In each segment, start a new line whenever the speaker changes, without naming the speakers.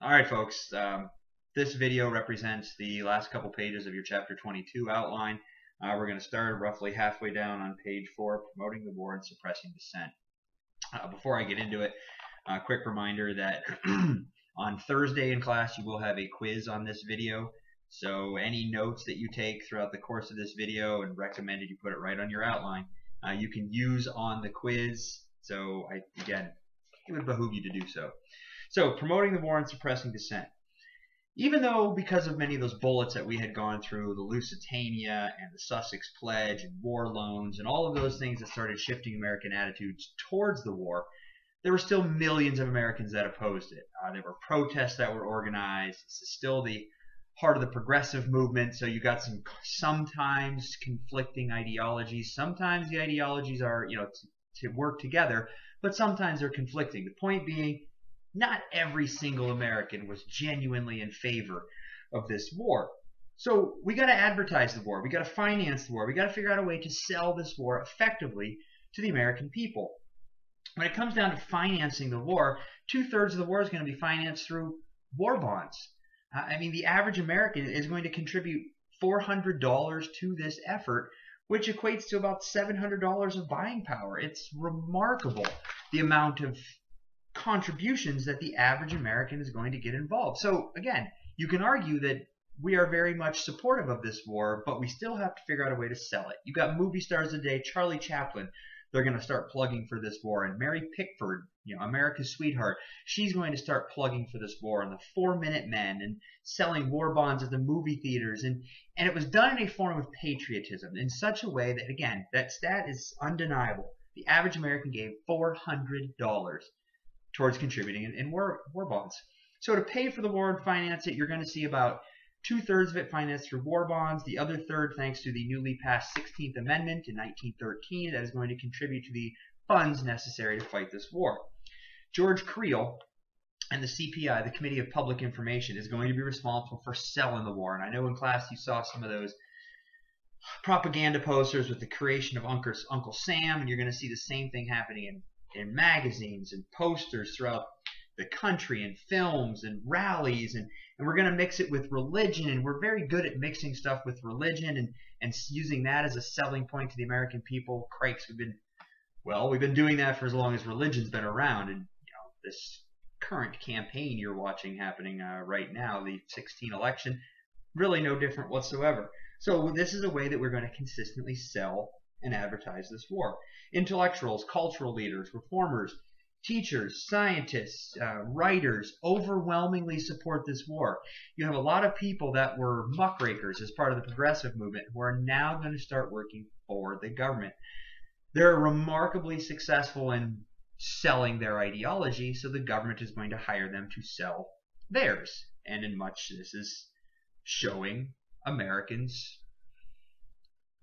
All right, folks. This video represents the last couple pages of your Chapter 22 outline. We're going to start roughly halfway down on page 4, Promoting the War and Suppressing Dissent. Before I get into it, a quick reminder that on Thursday in class you will have a quiz on this video. So any notes that you take throughout the course of this video, and recommended you put it right on your outline, you can use on the quiz. So again, it would behoove you to do so. So, promoting the war and suppressing dissent. Even though, because of many of those bullets that we had gone through, the Lusitania and the Sussex Pledge and war loans and all of those things that started shifting American attitudes towards the war, there were still millions of Americans that opposed it. There were protests that were organized. This is still the heart of the progressive movement, so you got some sometimes conflicting ideologies. Sometimes the ideologies are, to work together, but sometimes they're conflicting. The point being, not every single American was genuinely in favor of this war. So we got to advertise the war. We got to finance the war. We got to figure out a way to sell this war effectively to the American people. When it comes down to financing the war, 2/3 of the war is going to be financed through war bonds. I mean, the average American is going to contribute $400 to this effort, which equates to about $700 of buying power. It's remarkable the amount of contributions that the average American is going to get involved. So again, you can argue that we are very much supportive of this war, but we still have to figure out a way to sell it. You got movie stars today, Charlie Chaplin, they're going to start plugging for this war, and Mary Pickford, America's sweetheart, she's going to start plugging for this war, and the 4-Minute Men, and selling war bonds at the movie theaters, and it was done in a form of patriotism in such a way that, again, that stat is undeniable. The average American gave $400 towards contributing in war bonds. So to pay for the war and finance it, you're going to see about 2/3 of it financed through war bonds, the other third thanks to the newly passed 16th Amendment in 1913 that is going to contribute to the funds necessary to fight this war. George Creel and the CPI, the Committee of Public Information, is going to be responsible for selling the war. And I know in class you saw some of those propaganda posters with the creation of Uncle Sam, and you're going to see the same thing happening in magazines and posters throughout the country, and films and rallies, and we're going to mix it with religion, and we're very good at mixing stuff with religion and using that as a selling point to the American people. Crikes, we've been doing that for as long as religion's been around, and this current campaign you're watching happening right now, the 2016 election, really no different whatsoever. So this is a way that we're going to consistently sell and advertise this war. Intellectuals, cultural leaders, reformers, teachers, scientists, writers overwhelmingly support this war. You have a lot of people that were muckrakers as part of the progressive movement who are now going to start working for the government. They're remarkably successful in selling their ideology, so the government is going to hire them to sell theirs. And in much, this is showing Americans'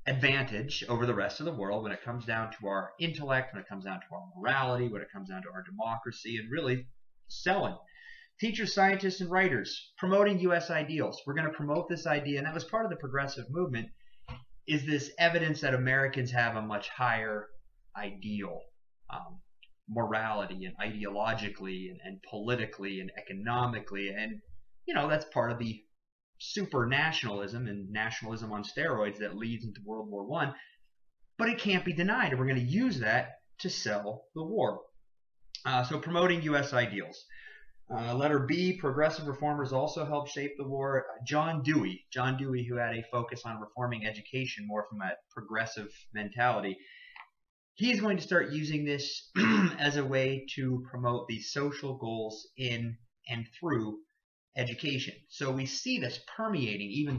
advantage over the rest of the world when it comes down to our intellect, when it comes down to our morality, when it comes down to our democracy, and really selling. Teachers, scientists, and writers promoting U.S. ideals. We're going to promote this idea, and that was part of the progressive movement, is this evidence that Americans have a much higher ideal morality and ideologically and politically and economically, and that's part of the super nationalism and nationalism on steroids that leads into World War I, but it can't be denied, and we're going to use that to sell the war. So promoting U.S. ideals. Letter B, progressive reformers also helped shape the war. John Dewey, who had a focus on reforming education more from a progressive mentality, he's going to start using this as a way to promote the social goals in and through education. So we see this permeating even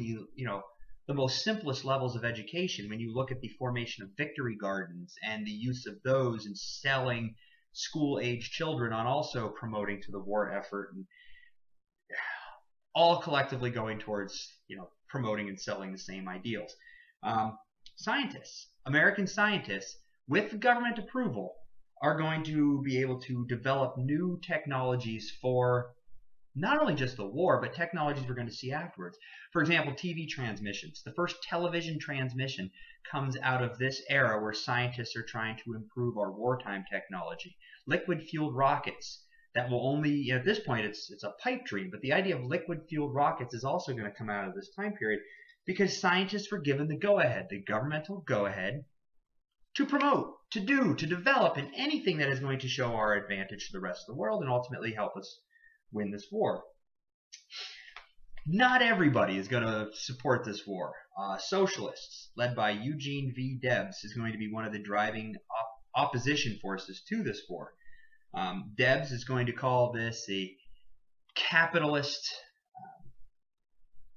the most simplest levels of education when you look at the formation of victory gardens and the use of those and selling school-age children on also promoting to the war effort, and all collectively going towards promoting and selling the same ideals. Scientists, American scientists, with government approval, are going to be able to develop new technologies for not only just the war, but technologies we're going to see afterwards. For example, TV transmissions. The first television transmission comes out of this era where scientists are trying to improve our wartime technology. Liquid-fueled rockets. that will only, at this point, it's a pipe dream. But the idea of liquid-fueled rockets is also going to come out of this time period because scientists were given the go-ahead, the governmental go-ahead, to promote, to do, to develop, and anything that is going to show our advantage to the rest of the world and ultimately help us win this war. Not everybody is going to support this war. Socialists, led by Eugene V. Debs, is going to be one of the driving opposition forces to this war. Debs is going to call this a capitalist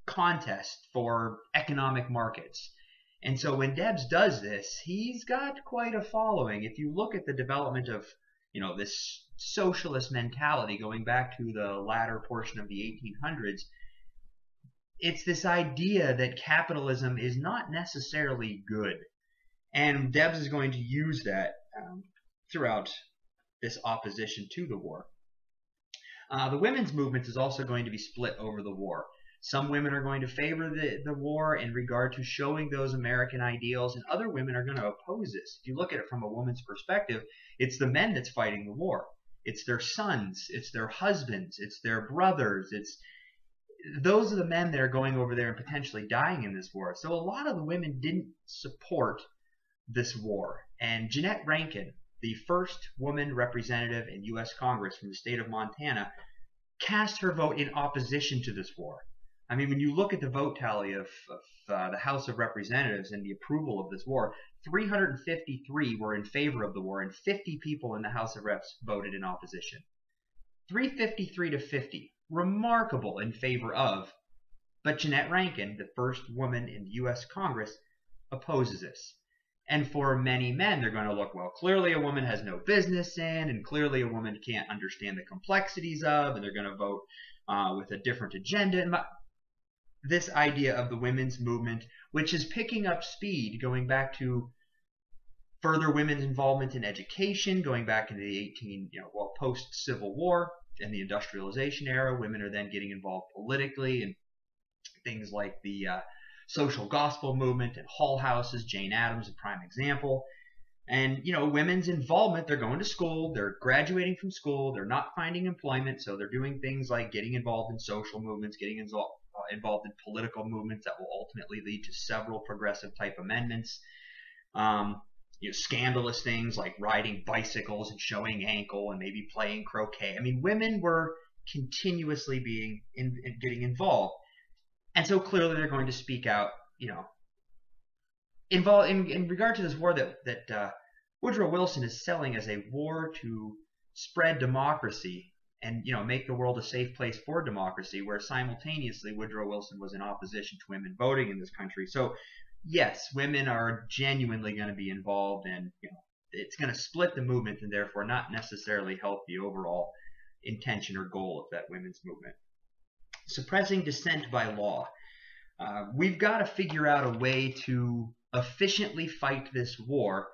contest for economic markets. And so when Debs does this, he's got quite a following. If you look at the development of, this socialist mentality going back to the latter portion of the 1800s, it's this idea that capitalism is not necessarily good. And Debs is going to use that throughout this opposition to the war. The women's movement is also going to be split over the war. Some women are going to favor the war in regard to showing those American ideals, and other women are going to oppose this. If you look at it from a woman's perspective, it's the men that's fighting the war. It's their sons, it's their husbands, it's their brothers, those are the men that are going over there and potentially dying in this war. So a lot of the women didn't support this war. And Jeannette Rankin, the first woman representative in U.S. Congress from the state of Montana, cast her vote in opposition to this war. I mean, when you look at the vote tally of the House of Representatives and the approval of this war, 353 were in favor of the war, and 50 people in the House of Reps voted in opposition. 353 to 50. Remarkable in favor of, but Jeannette Rankin, the first woman in the U.S. Congress, opposes this. And for many men, they're going to look, well, clearly a woman has no business in, and clearly a woman can't understand the complexities of, and they're going to vote with a different agenda. And this idea of the women's movement, which is picking up speed, going back to further women's involvement in education, going back into the post-Civil War, in the industrialization era, women are then getting involved politically in things like the social gospel movement and Hull Houses. Jane Addams, a prime example. And, women's involvement, they're going to school, they're graduating from school, they're not finding employment, so they're doing things like getting involved in social movements, getting involved in political movements that will ultimately lead to several progressive type amendments. Scandalous things like riding bicycles and showing ankle and maybe playing croquet. I mean, women were continuously getting involved. And so clearly they're going to speak out, involved in regard to this war that Woodrow Wilson is selling as a war to spread democracy and, make the world a safe place for democracy, where simultaneously Woodrow Wilson was in opposition to women voting in this country. So yes, women are genuinely going to be involved, and it's going to split the movement and therefore not necessarily help the overall intention or goal of that women's movement. Suppressing dissent by law. We've got to figure out a way to efficiently fight this war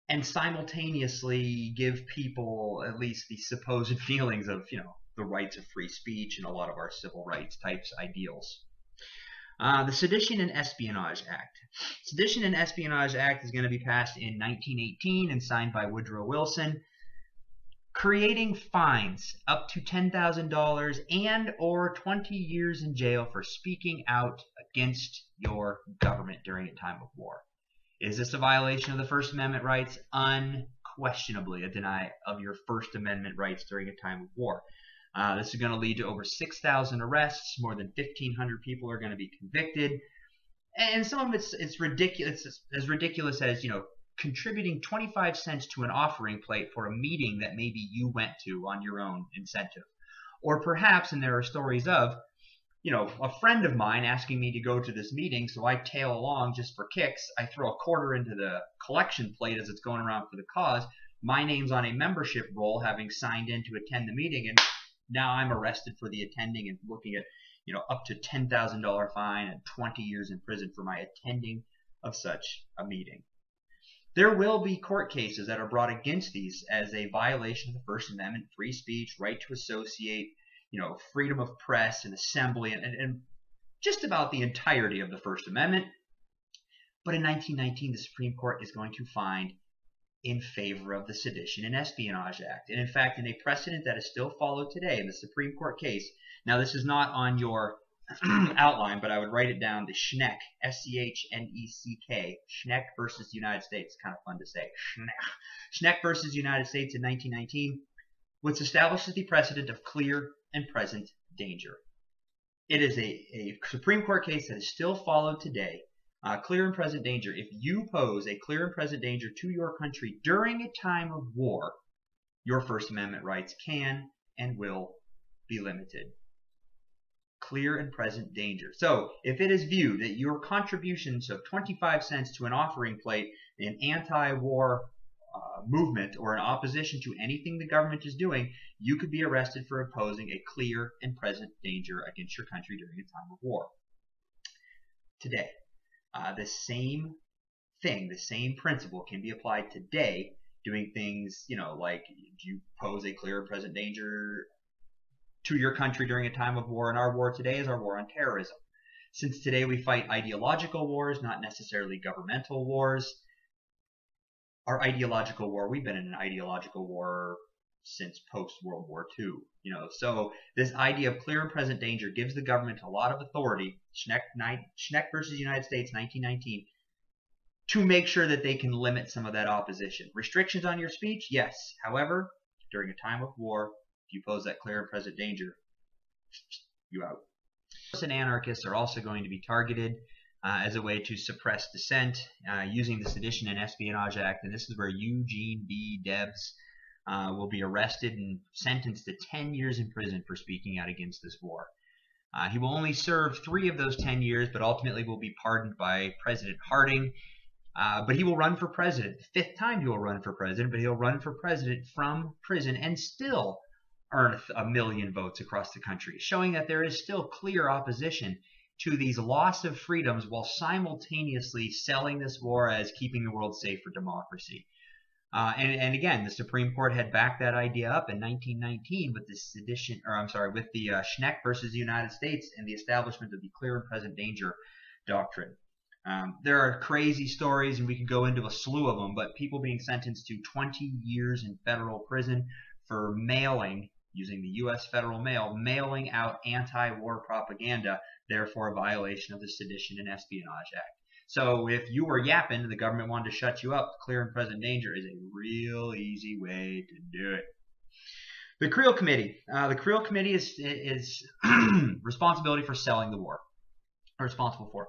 and simultaneously give people at least the supposed feelings of, the rights of free speech and a lot of our civil rights types ideals. The Sedition and Espionage Act. Sedition and Espionage Act is going to be passed in 1918 and signed by Woodrow Wilson, creating fines up to $10,000 and or 20 years in jail for speaking out against your government during a time of war. Is this a violation of the First Amendment rights? Unquestionably a denial of your First Amendment rights during a time of war. This is going to lead to over 6,000 arrests. More than 1,500 people are going to be convicted. And some of it's ridiculous. It's as ridiculous as, contributing 25 cents to an offering plate for a meeting that maybe you went to on your own incentive. Or perhaps, and there are stories of, a friend of mine asking me to go to this meeting, so I tail along just for kicks. I throw a quarter into the collection plate as it's going around for the cause. My name's on a membership roll, having signed in to attend the meeting, and now I'm arrested for the attending and looking at, up to $10,000 fine and 20 years in prison for my attending of such a meeting. There will be court cases that are brought against these as a violation of the First Amendment, free speech, right to associate, freedom of press and assembly, and just about the entirety of the First Amendment. But in 1919, the Supreme Court is going to find in favor of the Sedition and Espionage Act. And in fact, in a precedent that is still followed today in the Supreme Court case, now this is not on your outline, but I would write it down, the Schneck, S-C-H-N-E-C-K, Schneck versus the United States, kind of fun to say, Schneck versus the United States in 1919, which establishes the precedent of clear and present danger. It is a Supreme Court case that is still followed today. Clear and present danger. If you pose a clear and present danger to your country during a time of war, your First Amendment rights can and will be limited. Clear and present danger. So if it is viewed that your contributions of 25 cents to an offering plate in anti-war movement or in opposition to anything the government is doing, you could be arrested for opposing a clear and present danger against your country during a time of war. Today, the same thing, the same principle can be applied today, doing things, like do you pose a clear and present danger to your country during a time of war? And our war today is our war on terrorism. Since today we fight ideological wars, not necessarily governmental wars. Our ideological war, we've been in an ideological war since post-World War II. So this idea of clear and present danger gives the government a lot of authority, Schneck versus United States, 1919, to make sure that they can limit some of that opposition. Restrictions on your speech? Yes. However, during a time of war, if you pose that clear and present danger, you out. And anarchists are also going to be targeted as a way to suppress dissent using the Sedition and Espionage Act, and this is where Eugene B. Debs will be arrested and sentenced to 10 years in prison for speaking out against this war. He will only serve 3 of those 10 years, but ultimately will be pardoned by President Harding. But he will run for president. The 5th time he will run for president, but he'll run for president from prison and still earn 1 million votes across the country, showing that there is still clear opposition to these loss of freedoms while simultaneously selling this war as keeping the world safe for democracy. And again, the Supreme Court had backed that idea up in 1919 with the Schneck versus the United States and the establishment of the clear and present danger doctrine. There are crazy stories, and we could go into a slew of them, but people being sentenced to 20 years in federal prison for mailing, using the U.S. federal mail, mailing out anti-war propaganda, therefore a violation of the Sedition and Espionage Act. So if you were yapping and the government wanted to shut you up, clear and present danger is a real easy way to do it. The Creel Committee. The Creel Committee is responsibility for selling the war. Responsible for.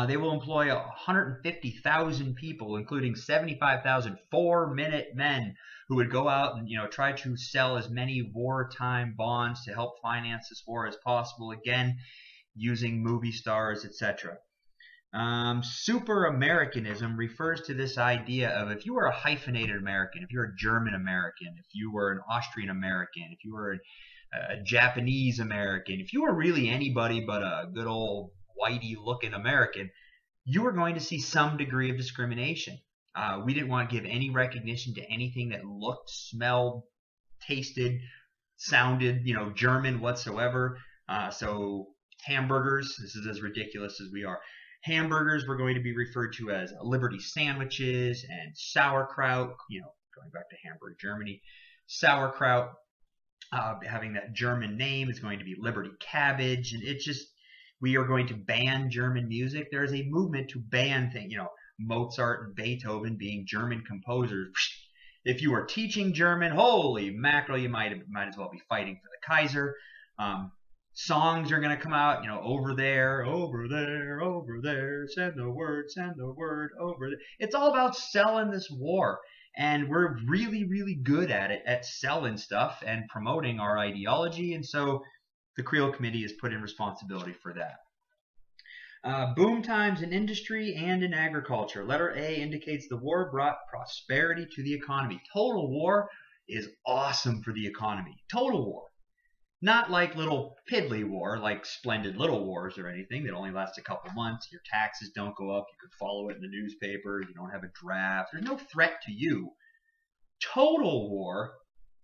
They will employ 150,000 people, including 75,000 4-minute men who would go out and try to sell as many wartime bonds to help finance this war as possible, again using movie stars, etc. Super Americanism refers to this idea of if you were a hyphenated American, if you're a German American, if you were an Austrian American, if you were a Japanese American, if you were really anybody but a good old whitey looking American, you were going to see some degree of discrimination. We didn't want to give any recognition to anything that looked, smelled, tasted, sounded, German whatsoever. So hamburgers, this is as ridiculous as we are. Hamburgers were going to be referred to as Liberty sandwiches, and sauerkraut, going back to Hamburg, Germany. Sauerkraut, having that German name, is going to be Liberty cabbage, and we are going to ban German music. There is a movement to ban things, Mozart and Beethoven being German composers. If you are teaching German, holy mackerel, you might as well be fighting for the Kaiser. Songs are going to come out, over there, over there, over there, send the word, over there. It's all about selling this war. And we're really, really good at it, at selling stuff and promoting our ideology. And so the Creel Committee is put in responsibility for that. Boom times in industry and in agriculture. Letter A indicates the war brought prosperity to the economy. Total war is awesome for the economy. Total war. Not like little piddly war, like splendid little wars or anything that only lasts a couple months. Your taxes don't go up. You can follow it in the newspaper. You don't have a draft. There's no threat to you. Total war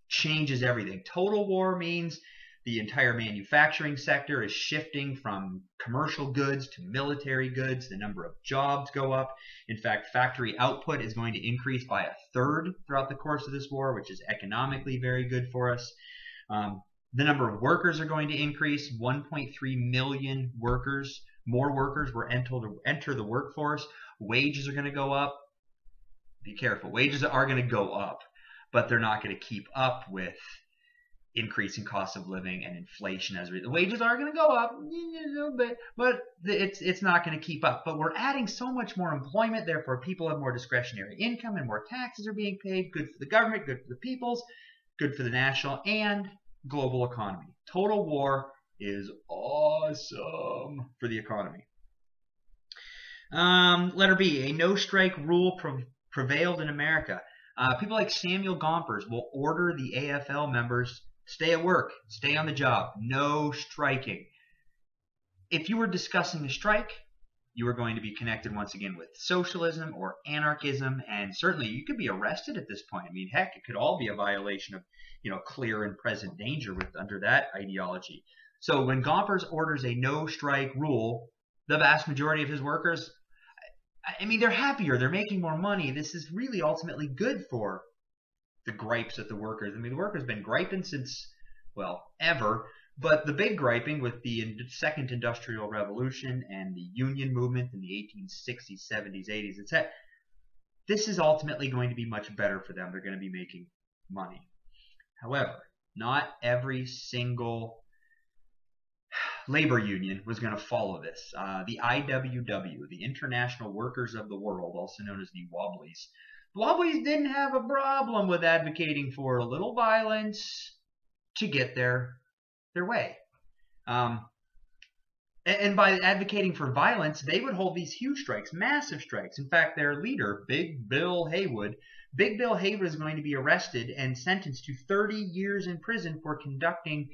changes everything. Total war means The entire manufacturing sector is shifting from commercial goods to military goods. The number of jobs go up. In fact, factory output is going to increase by 1/3 throughout the course of this war, which is economically very good for us. The number of workers are going to increase. 1.3 million workers, more workers were enter the workforce. Wages are going to go up. Be careful. Wages are going to go up, but they're not going to keep up with increasing cost of living and inflation as a result. The wages are going to go up, but it's not going to keep up. But we're adding so much more employment, therefore people have more discretionary income and more taxes are being paid. Good for the government, good for the peoples, good for the national and global economy. Total war is awesome for the economy. Letter B, a no-strike rule prevailed in America. People like Samuel Gompers will order the AFL members stay at work, stay on the job, no striking. If you were discussing the strike, you were going to be connected once again with socialism or anarchism, and certainly you could be arrested at this point. I mean, heck, it could all be a violation of, clear and present danger under that ideology. So when Gompers orders a no-strike rule, the vast majority of his workers, I mean, they're happier, they're making more money. This is really ultimately good for the gripes of the workers. I mean, the workers have been griping since, well, ever. But the big griping with the Second Industrial Revolution and the Union movement in the 1860s, 70s, 80s, etc., this is ultimately going to be much better for them. They're going to be making money. However, not every single labor union was going to follow this. The IWW, the International Workers of the World, also known as the Wobblies, didn't have a problem with advocating for a little violence to get their way. And by advocating for violence, they would hold these huge strikes, massive strikes. In fact, their leader, Big Bill Haywood is going to be arrested and sentenced to 30 years in prison for conducting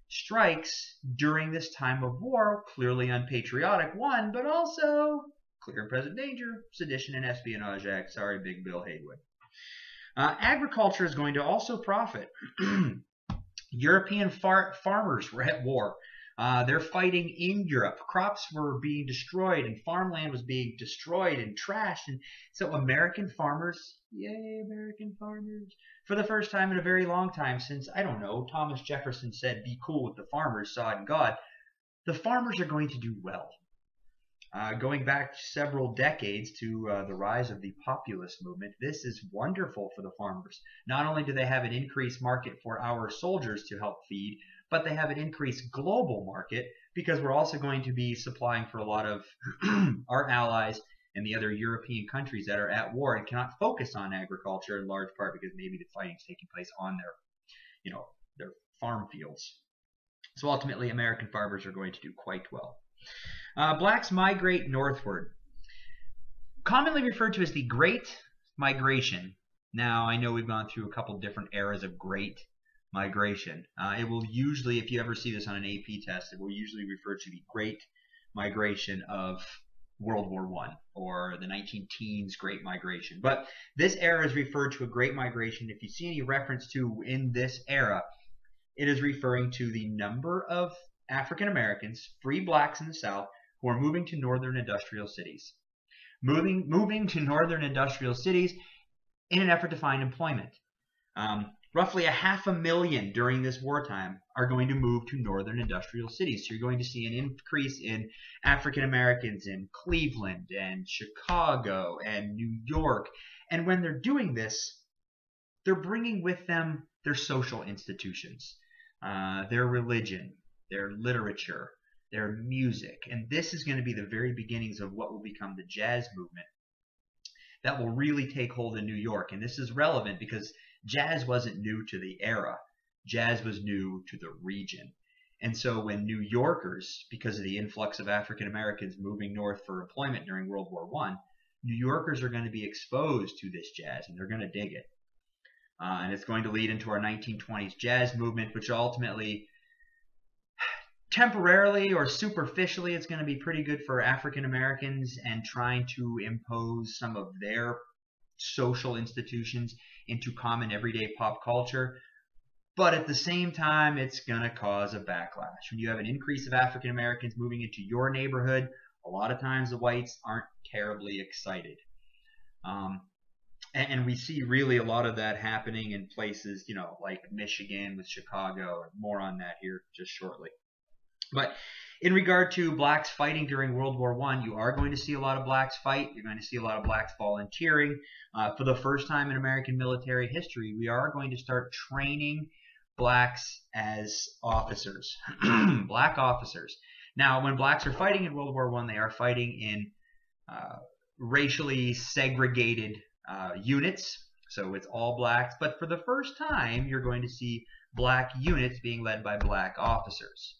strikes during this time of war. Clearly unpatriotic, one, but also clear and present danger, sedition and espionage act. Sorry, Big Bill Haywood. Agriculture is going to also profit. European farmers were at war. They're fighting in Europe. Crops were being destroyed and farmland was being destroyed and trashed. And so American farmers, yay, American farmers, for the first time in a very long time since, I don't know, Thomas Jefferson said, be cool with the farmers, sod and God, the farmers are going to do well. Going back several decades to the rise of the populist movement, this is wonderful for the farmers. Not only do they have an increased market for our soldiers to help feed, but they have an increased global market because we're also going to be supplying for a lot of our allies and the other European countries that are at war and cannot focus on agriculture in large part because maybe the fighting is taking place on their farm fields. So ultimately, American farmers are going to do quite well. Blacks migrate northward. Commonly referred to as the Great Migration. Now, I know we've gone through a couple different eras of Great Migration. It will usually, if you ever see this on an AP test, it will usually refer to the Great Migration of World War I or the 19-teens Great Migration. But this era is referred to a Great Migration. If you see any reference to in this era, it is referring to the number of African Americans, free blacks in the South, who are moving to northern industrial cities. Moving to northern industrial cities in an effort to find employment. Roughly 500,000 during this wartime are going to move to northern industrial cities. So you're going to see an increase in African Americans in Cleveland and Chicago and New York. And when they're doing this, they're bringing with them their social institutions, their religion, their literature, their music. And this is going to be the very beginnings of what will become the jazz movement that will really take hold in New York. And this is relevant because jazz wasn't new to the era. Jazz was new to the region. And so when New Yorkers, because of the influx of African Americans moving north for employment during World War I, New Yorkers are going to be exposed to this jazz and they're going to dig it. And it's going to lead into our 1920s jazz movement, which ultimately, temporarily or superficially, it's going to be pretty good for African Americans and trying to impose some of their social institutions into common everyday pop culture. But at the same time, it's going to cause a backlash. When you have an increase of African Americans moving into your neighborhood, a lot of times the whites aren't terribly excited. And we see really a lot of that happening in places, like Michigan with Chicago. More on that here just shortly. But in regard to blacks fighting during World War I, you are going to see a lot of blacks fight. You're going to see a lot of blacks volunteering. For the first time in American military history, we are going to start training blacks as officers, black officers. Now, when blacks are fighting in World War I, they are fighting in racially segregated units. So it's all blacks. But for the first time, you're going to see black units being led by black officers,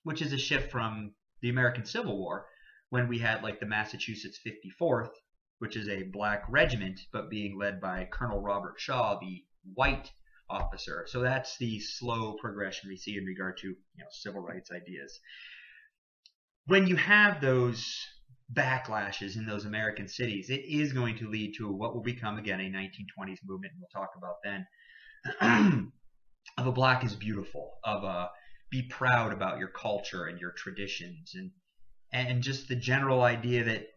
which is a shift from the American Civil War, when we had like the Massachusetts 54th, which is a black regiment, but being led by Colonel Robert Shaw, the white officer. So that's the slow progression we see in regard to civil rights ideas. When you have those backlashes in those American cities, it is going to lead to what will become again a 1920s movement, and we'll talk about then, of a black is beautiful, of a be proud about your culture and your traditions, and just the general idea that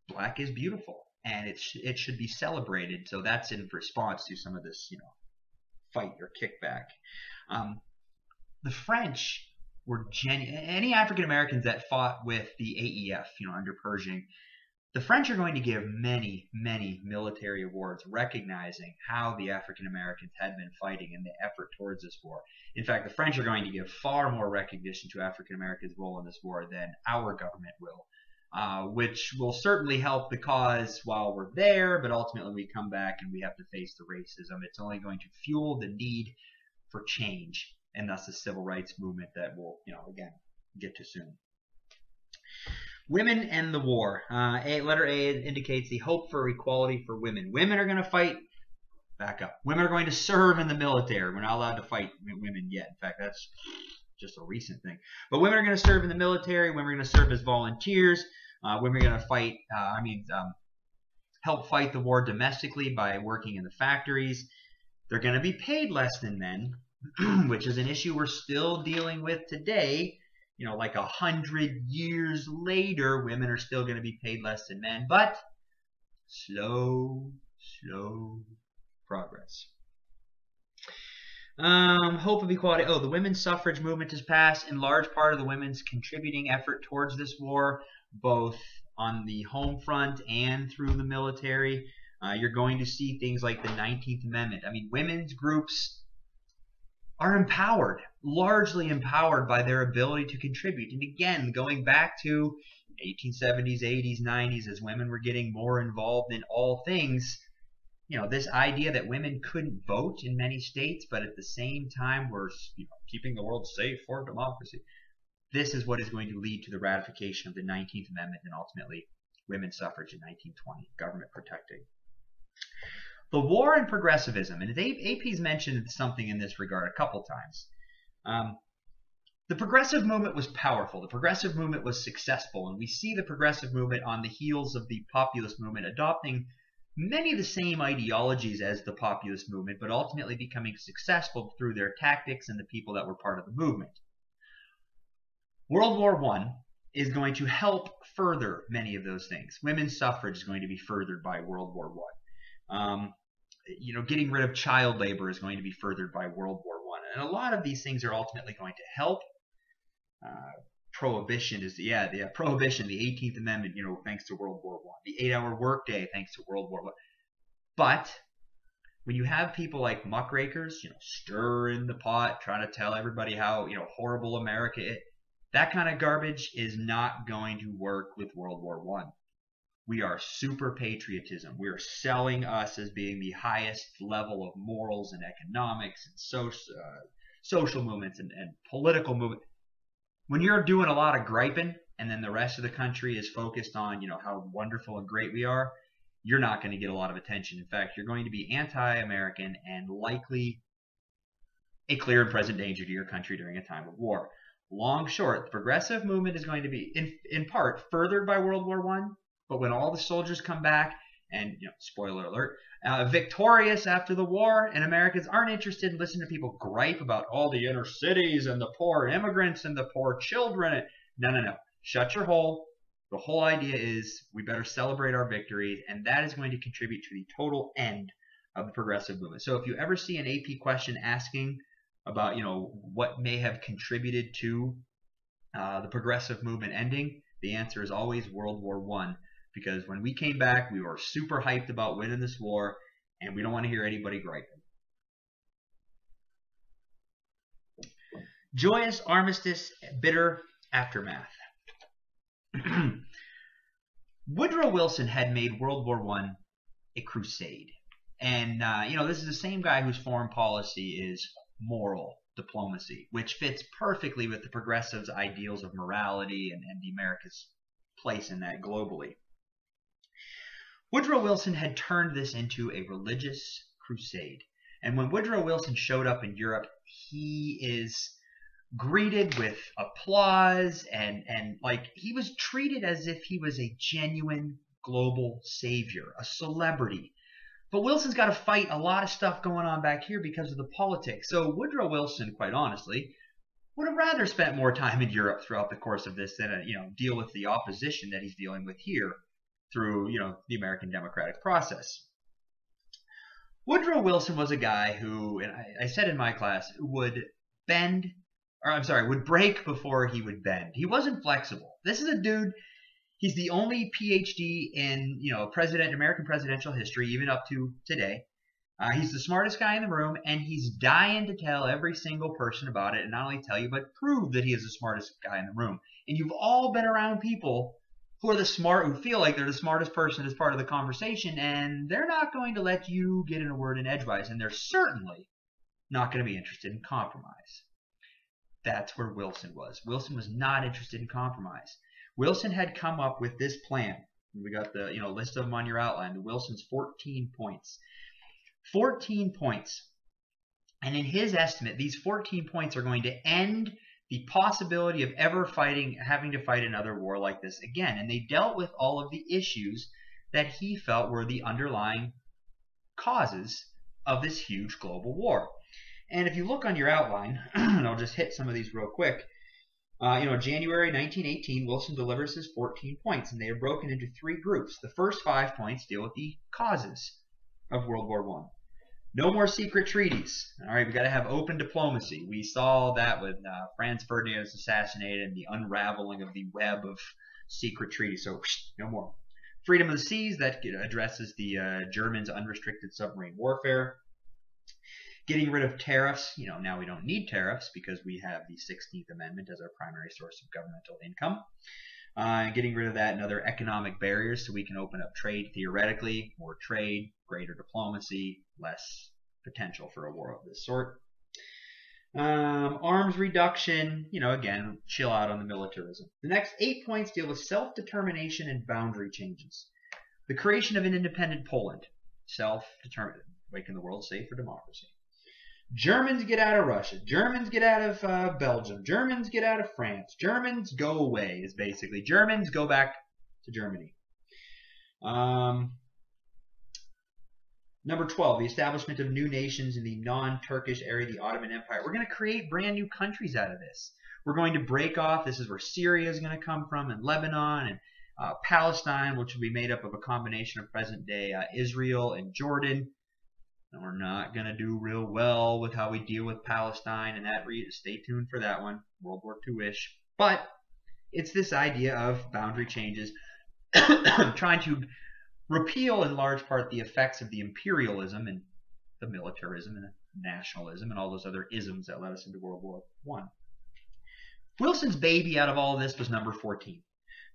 black is beautiful and it should be celebrated. So that's in response to some of this fight or kickback. The French were any African Americans that fought with the AEF, under Pershing, the French are going to give many, many military awards recognizing how the African Americans had been fighting in the effort towards this war. In fact, the French are going to give far more recognition to African Americans' role in this war than our government will, which will certainly help the cause while we're there, but ultimately we come back and we have to face the racism. It's only going to fuel the need for change, and thus the civil rights movement that we'll, again, get to soon. Women and the war. Letter A indicates the hope for equality for women. Women are going to fight. Back up. Women are going to serve in the military. We're not allowed to fight women yet. In fact, that's just a recent thing. But women are going to serve in the military. Women are going to serve as volunteers. Women are going to fight. Help fight the war domestically by working in the factories. They're going to be paid less than men, which is an issue we're still dealing with today. Like 100 years later, women are still going to be paid less than men, but slow progress. Hope of equality. The women's suffrage movement has passed. In large part of the women's contributing effort towards this war, both on the home front and through the military. You're going to see things like the 19th Amendment. Women's groups are empowered, largely empowered by their ability to contribute. And again, going back to 1870s, 80s, 90s, as women were getting more involved in all things, this idea that women couldn't vote in many states, but at the same time were keeping the world safe for democracy. This is what is going to lead to the ratification of the 19th Amendment and ultimately women's suffrage in 1920, government protecting. The war and progressivism, and AP's mentioned something in this regard a couple times. The progressive movement was powerful. The progressive movement was successful, and we see the progressive movement on the heels of the populist movement adopting many of the same ideologies as the populist movement, but ultimately becoming successful through their tactics and the people that were part of the movement. World War I is going to help further many of those things. Women's suffrage is going to be furthered by World War I. Getting rid of child labor is going to be furthered by World War I. And a lot of these things are ultimately going to help. Prohibition is prohibition, the 18th Amendment, thanks to World War I. The 8-hour workday, thanks to World War I. But when you have people like muckrakers, stirring the pot, trying to tell everybody how, horrible America is, that kind of garbage is not going to work with World War I. We are super patriotism. We are selling us as being the highest level of morals and economics and social movements and political movement. When you're doing a lot of griping and then the rest of the country is focused on, how wonderful and great we are, you're not going to get a lot of attention. In fact, you're going to be anti-American and likely a clear and present danger to your country during a time of war. Long short, the progressive movement is going to be, in part, furthered by World War I, but when all the soldiers come back and, spoiler alert, victorious after the war, and Americans aren't interested in listening to people gripe about all the inner cities and the poor immigrants and the poor children. No. Shut your hole. The whole idea is we better celebrate our victory, and that is going to contribute to the total end of the progressive movement. So if you ever see an AP question asking about, what may have contributed to the progressive movement ending, the answer is always World War I. Because when we came back, we were super hyped about winning this war, and we don't want to hear anybody griping. Joyous armistice, bitter aftermath. Woodrow Wilson had made World War I a crusade. And, this is the same guy whose foreign policy is moral diplomacy, which fits perfectly with the progressives' ideals of morality and the America's place in that globally. Woodrow Wilson had turned this into a religious crusade. And when Woodrow Wilson showed up in Europe, he is greeted with applause and like he was treated as if he was a genuine global savior, a celebrity. But Wilson's got to fight a lot of stuff going on back here because of the politics. So Woodrow Wilson, quite honestly, would have rather spent more time in Europe throughout the course of this than deal with the opposition that he's dealing with here through the American democratic process. Woodrow Wilson was a guy who, and I said in my class, would break before he would bend. He wasn't flexible. This is a dude. He's the only PhD in American presidential history, even up to today. He's the smartest guy in the room, and he's dying to tell every single person about it, and not only tell you, but prove that he is the smartest guy in the room. And you've all been around people who feel like they're the smartest person as part of the conversation, and they're not going to let you get in a word in edgewise, and they're certainly not going to be interested in compromise. That's where Wilson was. Wilson was not interested in compromise. Wilson had come up with this plan. We got the list of them on your outline. The Wilson's 14 points. 14 points. And in his estimate, these 14 points are going to end the possibility of ever having to fight another war like this again. And they dealt with all of the issues that he felt were the underlying causes of this huge global war. And if you look on your outline, and I'll just hit some of these real quick, January 1918, Wilson delivers his 14 points, and they are broken into 3 groups. The first 5 points deal with the causes of World War I. No more secret treaties. All right, we've got to have open diplomacy. We saw that when Franz Ferdinand was assassinated and the unraveling of the web of secret treaties. So, no more. Freedom of the seas, that addresses the Germans' unrestricted submarine warfare. Getting rid of tariffs. Now we don't need tariffs because we have the 16th Amendment as our primary source of governmental income. Getting rid of that and other economic barriers so we can open up trade theoretically. More trade, greater diplomacy, less potential for a war of this sort. Arms reduction, again, chill out on the militarism. The next 8 points deal with self-determination and boundary changes. The creation of an independent Poland. Self-determined, making the world safe for democracy. Germans get out of Russia. Germans get out of Belgium. Germans get out of France. Germans go away is basically. Germans go back to Germany. Number 12, the establishment of new nations in the non-Turkish area, the Ottoman Empire. We're going to create brand new countries out of this. We're going to break off. This is where Syria is going to come from, and Lebanon, and Palestine, which will be made up of a combination of present-day Israel and Jordan. And we're not going to do real well with how we deal with Palestine, and that stay tuned for that one, World War II-ish. But it's this idea of boundary changes, trying to repeal in large part the effects of the imperialism and the militarism and the nationalism and all those other isms that led us into World War I. Wilson's baby out of all this was number 14,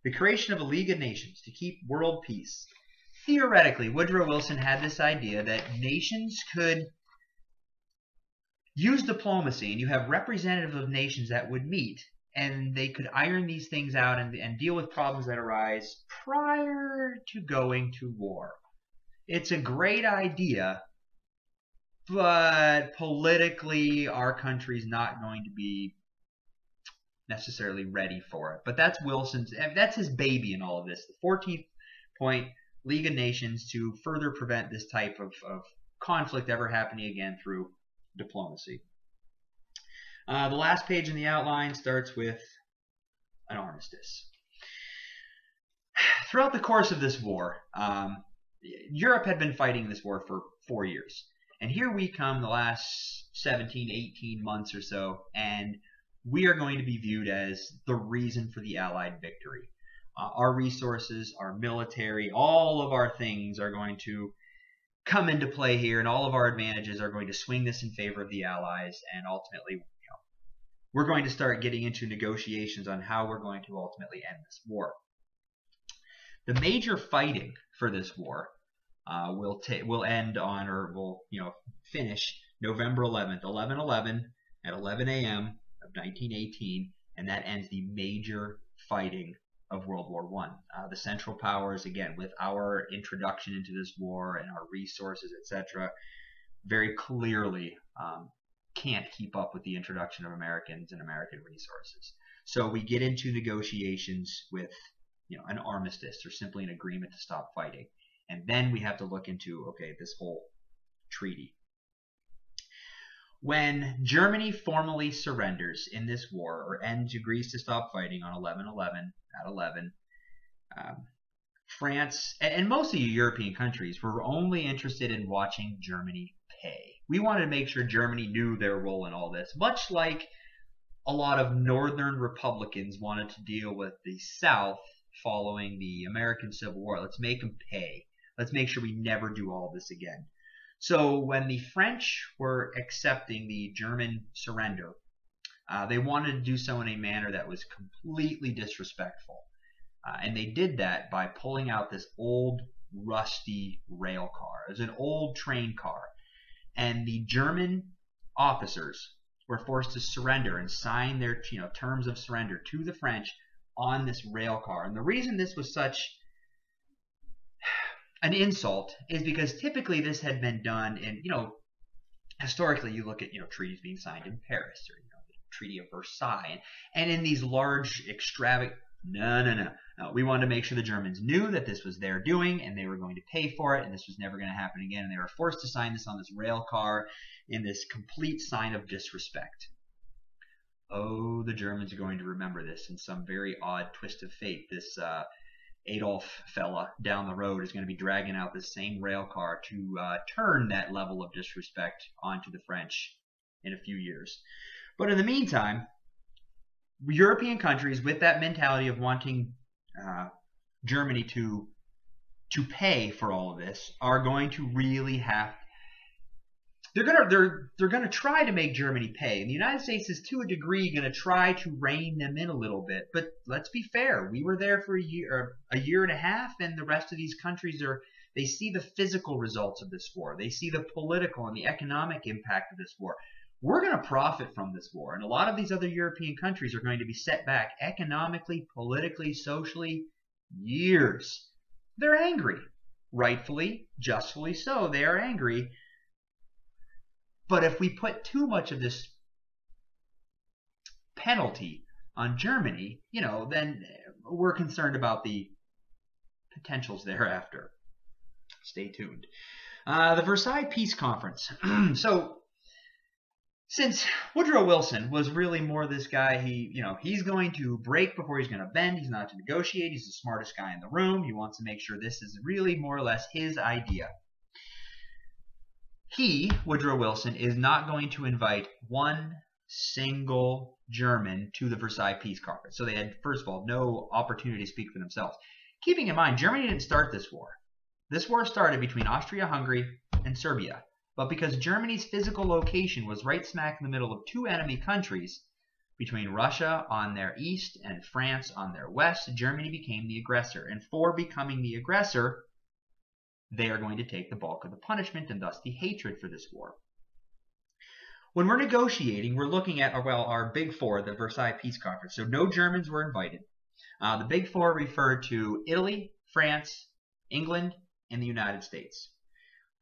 the creation of a League of Nations to keep world peace. Theoretically, Woodrow Wilson had this idea that nations could use diplomacy, and you have representatives of nations that would meet, and they could iron these things out and deal with problems that arise prior to going to war. It's a great idea, but politically our country's not going to be necessarily ready for it. But that's his baby in all of this. The 14th point League of Nations to further prevent this type of conflict ever happening again through diplomacy. The last page in the outline starts with an armistice. Throughout the course of this war, Europe had been fighting this war for 4 years. And here we come the last 17, 18 months or so, and we are going to be viewed as the reason for the Allied victory. Our resources, our military, all of our things are going to come into play here, and all of our advantages are going to swing this in favor of the Allies, and ultimately, we're going to start getting into negotiations on how we're going to ultimately end this war. The major fighting for this war will end on, or will finish November 11th, 11/11 at 11 a.m. of 1918, and that ends the major fighting of World War I. The Central Powers, again, with our introduction into this war and our resources, etc., very clearly can't keep up with the introduction of Americans and American resources. So we get into negotiations with an armistice, or simply an agreement to stop fighting. And then we have to look into, okay, this whole treaty. When Germany formally surrenders in this war, or agrees to stop fighting on 11/11 at 11, France and most of the European countries were only interested in watching Germany pay. We wanted to make sure Germany knew their role in all this, much like a lot of Northern Republicans wanted to deal with the South following the American Civil War. Let's make them pay. Let's make sure we never do all this again. So when the French were accepting the German surrender, they wanted to do so in a manner that was completely disrespectful. And they did that by pulling out this old, rusty rail car. It was an old train car. And the German officers were forced to surrender and sign their terms of surrender to the French on this rail car. And the reason this was such an insult is because typically this had been done in, historically you look at, treaties being signed in Paris, or, the Treaty of Versailles, and in these large, extravagant, no. We wanted to make sure the Germans knew that this was their doing, and they were going to pay for it, and this was never going to happen again, and they were forced to sign this on this rail car in this complete sign of disrespect. Oh, the Germans are going to remember this in some very odd twist of fate. This Adolf fella down the road is going to be dragging out this same rail car to turn that level of disrespect onto the French in a few years. But in the meantime, European countries with that mentality of wanting Germany to pay for all of this are going to really have. They're gonna try to make Germany pay. And the United States is to a degree going to try to rein them in a little bit. But let's be fair. We were there for a year and a half, and the rest of these countries they see the physical results of this war. They see the political and the economic impact of this war. We're going to profit from this war, and a lot of these other European countries are going to be set back economically, politically, socially, years. They're angry. Rightfully, justly so, they are angry. But if we put too much of this penalty on Germany, then we're concerned about the potentials thereafter. Stay tuned. The Versailles Peace Conference. So, since Woodrow Wilson was really more this guy, he's going to break before he's going to bend. He's not to negotiate. He's the smartest guy in the room. He wants to make sure this is really more or less his idea. Woodrow Wilson, is not going to invite one single German to the Versailles Peace Conference. So they had, first of all, no opportunity to speak for themselves. Keeping in mind, Germany didn't start this war. This war started between Austria-Hungary and Serbia. But because Germany's physical location was right smack in the middle of two enemy countries, between Russia on their east and France on their west, Germany became the aggressor. And for becoming the aggressor, they are going to take the bulk of the punishment and thus the hatred for this war. When we're negotiating, we're looking at, our Big Four, the Versailles Peace Conference. So no Germans were invited. The Big Four referred to Italy, France, England, and the United States.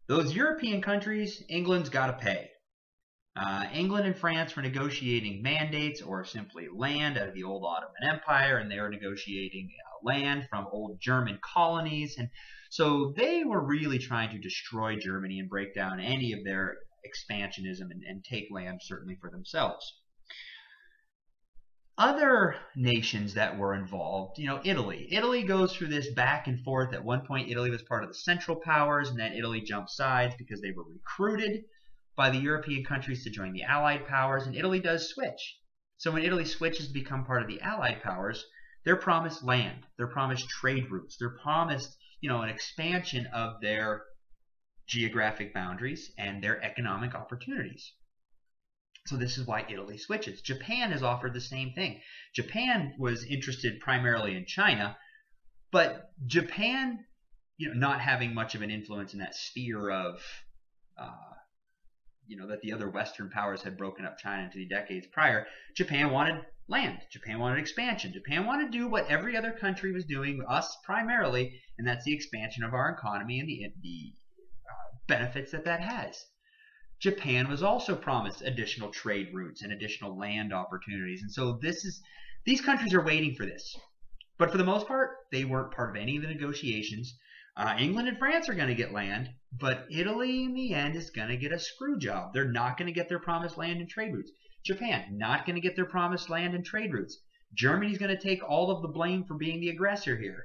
Those European countries, England's got to pay. England and France were negotiating mandates or simply land out of the old Ottoman Empire, and they were negotiating land from old German colonies. And so they were really trying to destroy Germany and break down any of their expansionism and take land certainly for themselves. Other nations that were involved, Italy. Italy goes through this back and forth. At one point, Italy was part of the Central Powers, and then Italy jumped sides because they were recruited by the European countries to join the Allied powers, and Italy does switch. So when Italy switches to become part of the Allied powers, they're promised land, they're promised trade routes, they're promised, an expansion of their geographic boundaries and their economic opportunities. So this is why Italy switches. Japan has offered the same thing. Japan was interested primarily in China, but Japan, not having much of an influence in that sphere of, that the other Western powers had broken up China into the decades prior, Japan wanted land. Japan wanted expansion. Japan wanted to do what every other country was doing, us primarily, and that's the expansion of our economy and the benefits that has. Japan was also promised additional trade routes and additional land opportunities. And so these countries are waiting for this. But for the most part, they weren't part of any of the negotiations. England and France are going to get land, but Italy in the end is going to get a screw job. They're not going to get their promised land and trade routes. Japan, not going to get their promised land and trade routes. Germany's going to take all of the blame for being the aggressor here.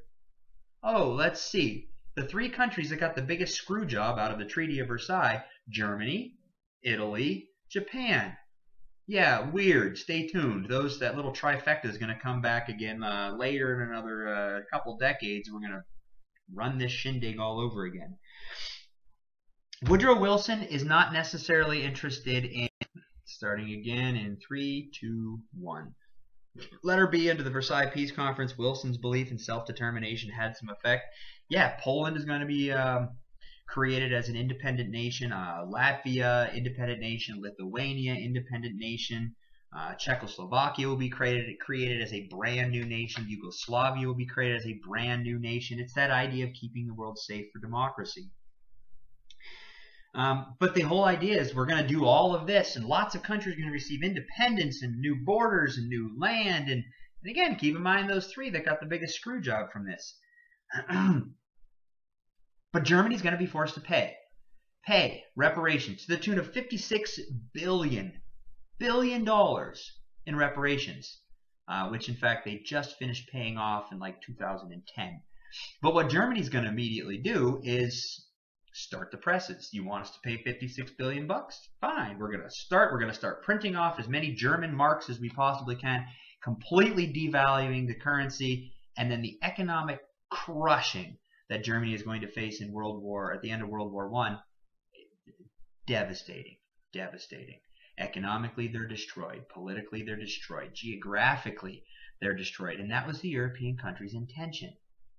Oh, let's see. The three countries that got the biggest screw job out of the Treaty of Versailles, Germany, Italy, Japan. Yeah, weird. Stay tuned. That little trifecta is going to come back again later in another couple decades. We're going to run this shindig all over again. Woodrow Wilson is not necessarily interested in, starting again in 3, 2, 1. Letter B into the Versailles Peace Conference, Wilson's belief in self-determination had some effect. Yeah, Poland is going to be created as an independent nation. Latvia, independent nation. Lithuania, independent nation. Czechoslovakia will be created as a brand new nation. Yugoslavia will be created as a brand new nation. It's that idea of keeping the world safe for democracy. But the whole idea is we're going to do all of this, and lots of countries are going to receive independence and new borders and new land. And again, keep in mind those three that got the biggest screw job from this. But Germany's going to be forced to pay reparations to the tune of $56 billion in reparations, which in fact they just finished paying off in like 2010. But what Germany's going to immediately do is start the presses. You want us to pay $56 billion? Fine. We're going to start printing off as many German marks as we possibly can, completely devaluing the currency, and then the economic crushing that Germany is going to face in at the end of World War I, devastating. Economically, they're destroyed. Politically, they're destroyed. Geographically, they're destroyed. And that was the European countries' intention.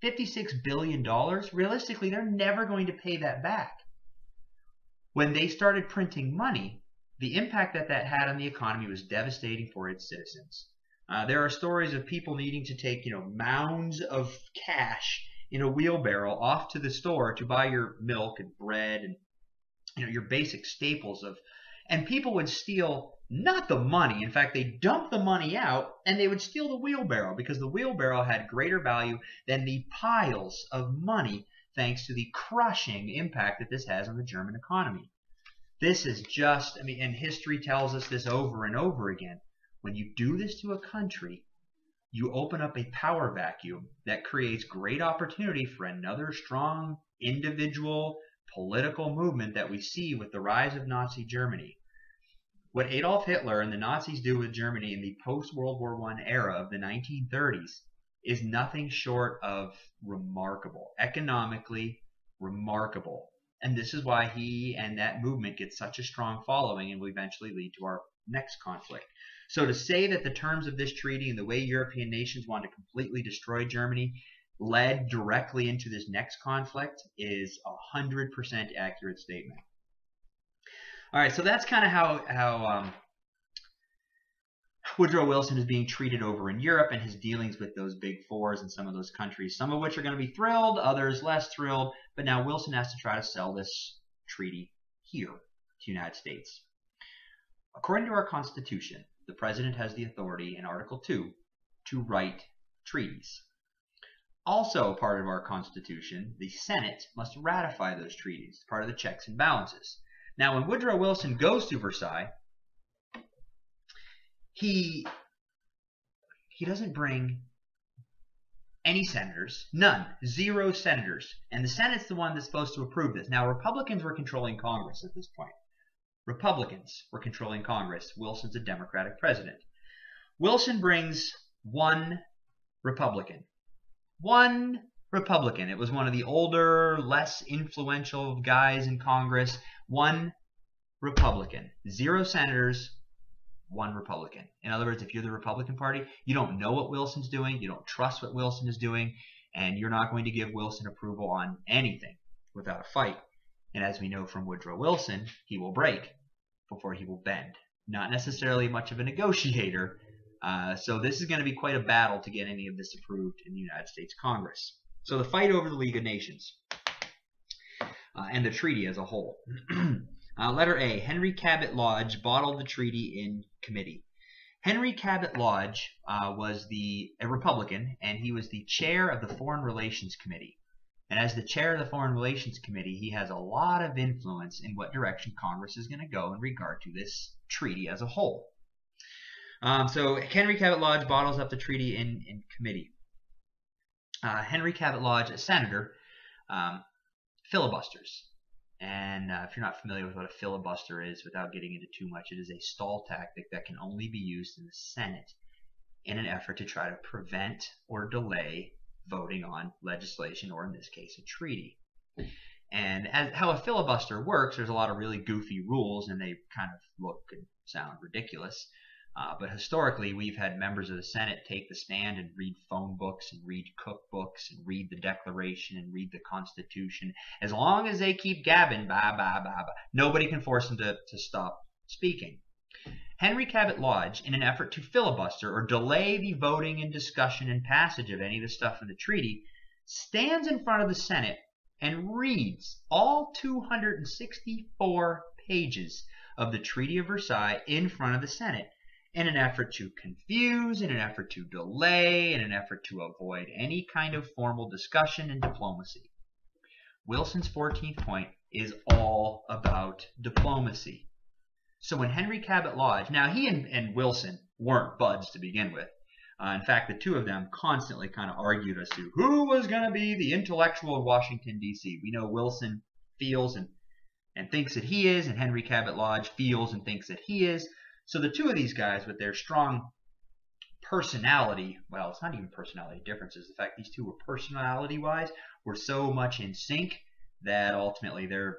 $56 billion, realistically, they're never going to pay that back. When they started printing money, the impact that had on the economy was devastating for its citizens. There are stories of people needing to take, mounds of cash in a wheelbarrow off to the store to buy your milk and bread and, your basic staples and people would steal not the money. In fact, they dumped the money out and they would steal the wheelbarrow because the wheelbarrow had greater value than the piles of money, thanks to the crushing impact that this has on the German economy. This is just, and history tells us this over and over again. When you do this to a country, you open up a power vacuum that creates great opportunity for another strong individual political movement that we see with the rise of Nazi Germany. What Adolf Hitler and the Nazis do with Germany in the post-World War I era of the 1930s is nothing short of remarkable, economically remarkable. And this is why he and that movement get such a strong following and will eventually lead to our next conflict. So to say that the terms of this treaty and the way European nations want to completely destroy Germany led directly into this next conflict is a 100% accurate statement. All right, so that's kind of how Woodrow Wilson is being treated over in Europe and his dealings with those big fours and some of those countries, some of which are going to be thrilled, others less thrilled. But now Wilson has to try to sell this treaty here to the United States. According to our Constitution, the President has the authority in Article 2 to write treaties. Also part of our Constitution, the Senate must ratify those treaties, part of the checks and balances. Now, when Woodrow Wilson goes to Versailles, he doesn't bring any senators, none, 0 senators, and the Senate's the one that's supposed to approve this. Now, Republicans were controlling Congress at this point. Republicans were controlling Congress. Wilson's a Democratic president. Wilson brings 1 Republican. 1 Republican. It was one of the older, less influential guys in Congress. 1 Republican. 0 senators, 1 Republican. In other words, if you're the Republican Party, you don't know what Wilson's doing, you don't trust what Wilson is doing, and you're not going to give Wilson approval on anything without a fight. And as we know from Woodrow Wilson, he will break before he will bend. Not necessarily much of a negotiator, so this is going to be quite a battle to get any of this approved in the United States Congress. So the fight over the League of Nations and the treaty as a whole. Letter A, Henry Cabot Lodge bottled the treaty in committee. Henry Cabot Lodge was a Republican, and he was the chair of the Foreign Relations Committee. And as the chair of the Foreign Relations Committee, he has a lot of influence in what direction Congress is going to go in regard to this treaty as a whole. So Henry Cabot Lodge bottles up the treaty in committee. Henry Cabot Lodge, a senator, filibusters. And if you're not familiar with what a filibuster is, without getting into too much, it is a stall tactic that can only be used in the Senate in an effort to try to prevent or delay voting on legislation, or in this case, a treaty. And how a filibuster works, there's a lot of really goofy rules, and they kind of look and sound ridiculous. But historically, we've had members of the Senate take the stand and read phone books and read cookbooks and read the Declaration and read the Constitution. As long as they keep gabbing, nobody can force them to stop speaking. Henry Cabot Lodge, in an effort to filibuster or delay the voting and discussion and passage of any of the stuff in the treaty, stands in front of the Senate and reads all 264 pages of the Treaty of Versailles in front of the Senate, in an effort to confuse, in an effort to delay, in an effort to avoid any kind of formal discussion and diplomacy. Wilson's 14th point is all about diplomacy. So when Henry Cabot Lodge, now he and Wilson weren't buds to begin with. In fact, the two of them constantly kind of argued as to who was going to be the intellectual in Washington, D.C. We know Wilson feels and thinks that he is, and Henry Cabot Lodge feels and thinks that he is. So the two of these guys, with their strong personality, well, it's not even personality differences. The fact these two were personality-wise were so much in sync that ultimately they're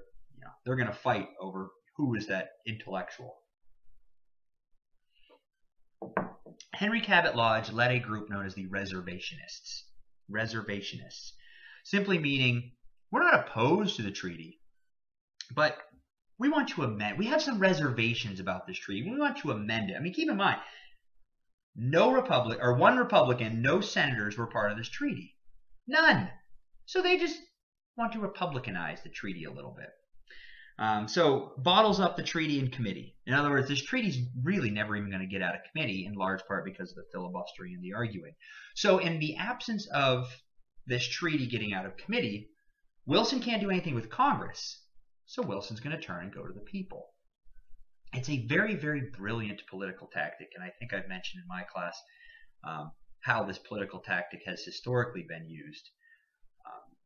going to fight over who is that intellectual. Henry Cabot Lodge led a group known as the Reservationists. Reservationists, simply meaning we're not opposed to the treaty, but we want to amend. We have some reservations about this treaty. We want to amend it. I mean, keep in mind, one Republican, no senators were part of this treaty. None. So they just want to republicanize the treaty a little bit. So bottles up the treaty in committee. In other words, this treaty's really never even going to get out of committee, in large part because of the filibustering and the arguing. So in the absence of this treaty getting out of committee, Wilson can't do anything with Congress. So Wilson's going to turn and go to the people. It's a very, very brilliant political tactic, and I think I've mentioned in my class how this political tactic has historically been used.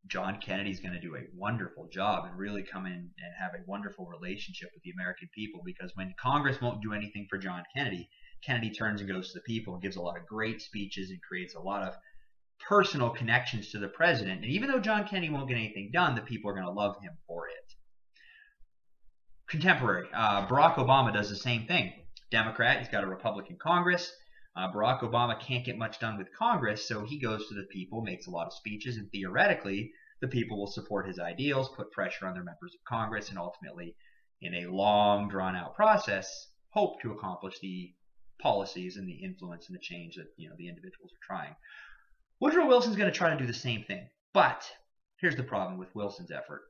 John Kennedy's going to do a wonderful job and really come in and have a wonderful relationship with the American people, because when Congress won't do anything for John Kennedy, Kennedy turns and goes to the people and gives a lot of great speeches and creates a lot of personal connections to the president. And even though John Kennedy won't get anything done, the people are going to love him for it. Contemporary. Barack Obama does the same thing. Democrat, he's got a Republican Congress. Barack Obama can't get much done with Congress, so he goes to the people, makes a lot of speeches, and theoretically, the people will support his ideals, put pressure on their members of Congress, and ultimately, in a long, drawn-out process, hope to accomplish the policies and the influence and the change that the individuals are trying. Woodrow Wilson's going to try to do the same thing, but here's the problem with Wilson's effort.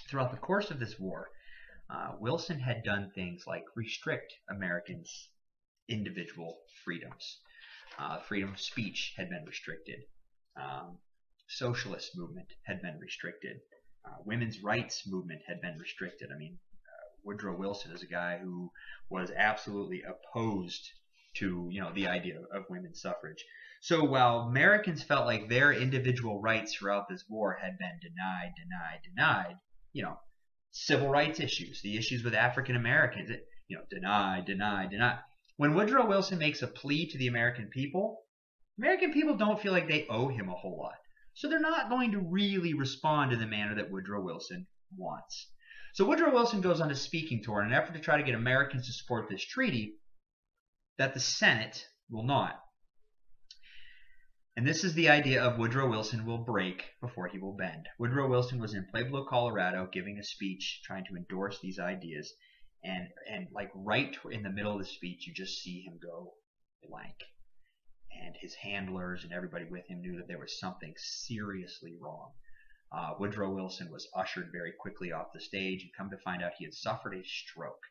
Throughout the course of this war, Wilson had done things like restrict Americans' individual freedoms. Freedom of speech had been restricted. Socialist movement had been restricted. Women's rights movement had been restricted. I mean, Woodrow Wilson is a guy who was absolutely opposed to, the idea of women's suffrage. So while Americans felt like their individual rights throughout this war had been denied, civil rights issues, the issues with African Americans, denied. When Woodrow Wilson makes a plea to the American people don't feel like they owe him a whole lot. So they're not going to really respond in the manner that Woodrow Wilson wants. So Woodrow Wilson goes on a speaking tour in an effort to try to get Americans to support this treaty that the Senate will not. And this is the idea of Woodrow Wilson will break before he will bend. Woodrow Wilson was in Pueblo, Colorado, giving a speech trying to endorse these ideas. And like right in the middle of the speech, you just see him go blank. And his handlers and everybody with him knew that there was something seriously wrong. Woodrow Wilson was ushered very quickly off the stage, and come to find out he had suffered a stroke.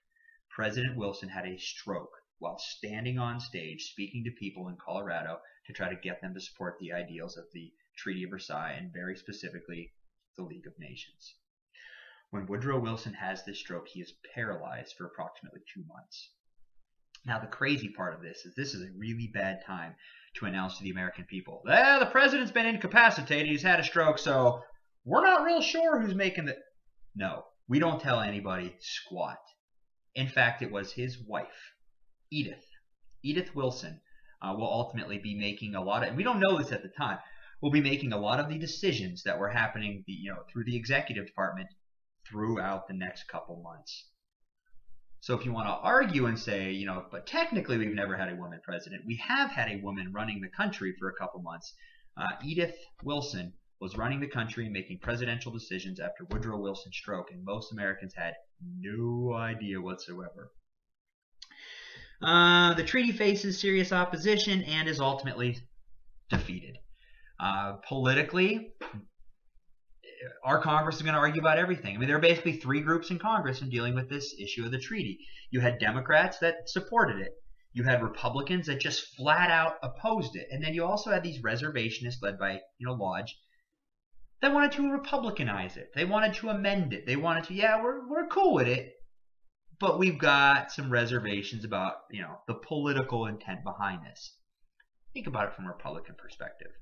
President Wilson had a stroke while standing on stage speaking to people in Colorado to try to get them to support the ideals of the Treaty of Versailles, and very specifically the League of Nations. When Woodrow Wilson has this stroke, he is paralyzed for approximately 2 months. Now, the crazy part of this is a really bad time to announce to the American people, the president's been incapacitated, he's had a stroke, so we're not real sure who's making the... No, we don't tell anybody squat. In fact, it was his wife, Edith Wilson, will ultimately be making a lot of, and we don't know this at the time, will be making a lot of the decisions that were happening, through the executive department throughout the next couple months. So if you want to argue and say, but technically we've never had a woman president, we have had a woman running the country for a couple months. Edith Wilson was running the country and making presidential decisions after Woodrow Wilson's stroke, and most Americans had no idea whatsoever. The treaty faces serious opposition and is ultimately defeated. Politically, our Congress is going to argue about everything. I mean, there are basically 3 groups in Congress in dealing with this issue of the treaty. You had Democrats that supported it. You had Republicans that just flat out opposed it. And then you also had these reservationists led by, Lodge that wanted to republicanize it. They wanted to amend it. They wanted to, we're cool with it, but we've got some reservations about, the political intent behind this. Think about it from a Republican perspective.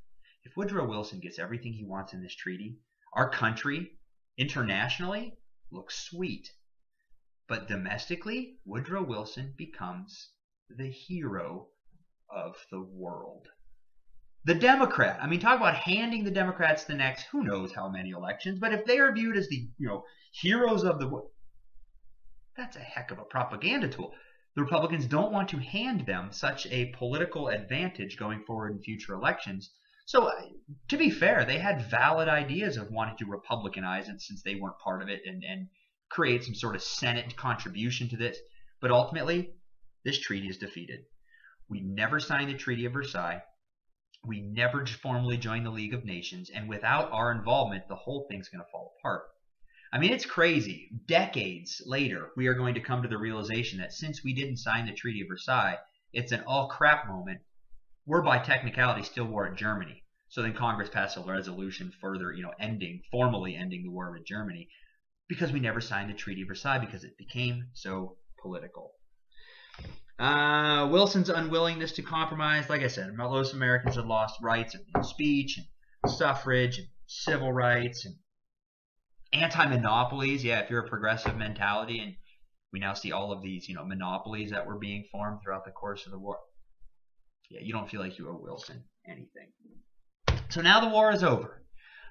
If Woodrow Wilson gets everything he wants in this treaty, our country, internationally, looks sweet. But domestically, Woodrow Wilson becomes the hero of the world. The Democrat, talk about handing the Democrats the next who knows how many elections, but if they are viewed as the, heroes of the world, that's a heck of a propaganda tool. The Republicans don't want to hand them such a political advantage going forward in future elections. So, to be fair, they had valid ideas of wanting to republicanize it since they weren't part of it and create some sort of Senate contribution to this. But ultimately, this treaty is defeated. We never signed the Treaty of Versailles. We never formally joined the League of Nations. And without our involvement, the whole thing's going to fall apart. It's crazy. Decades later, we are going to come to the realization that since we didn't sign the Treaty of Versailles, it's an all crap moment. We're by technicality still war at Germany. So then Congress passed a resolution further, formally ending the war with Germany, because we never signed the Treaty of Versailles because it became so political. Wilson's unwillingness to compromise, like I said, most Americans had lost rights of speech and suffrage and civil rights and anti-monopolies. Yeah, if you're a progressive mentality, and we now see all of these, monopolies that were being formed throughout the course of the war. Yeah, you don't feel like you owe Wilson anything. So now the war is over.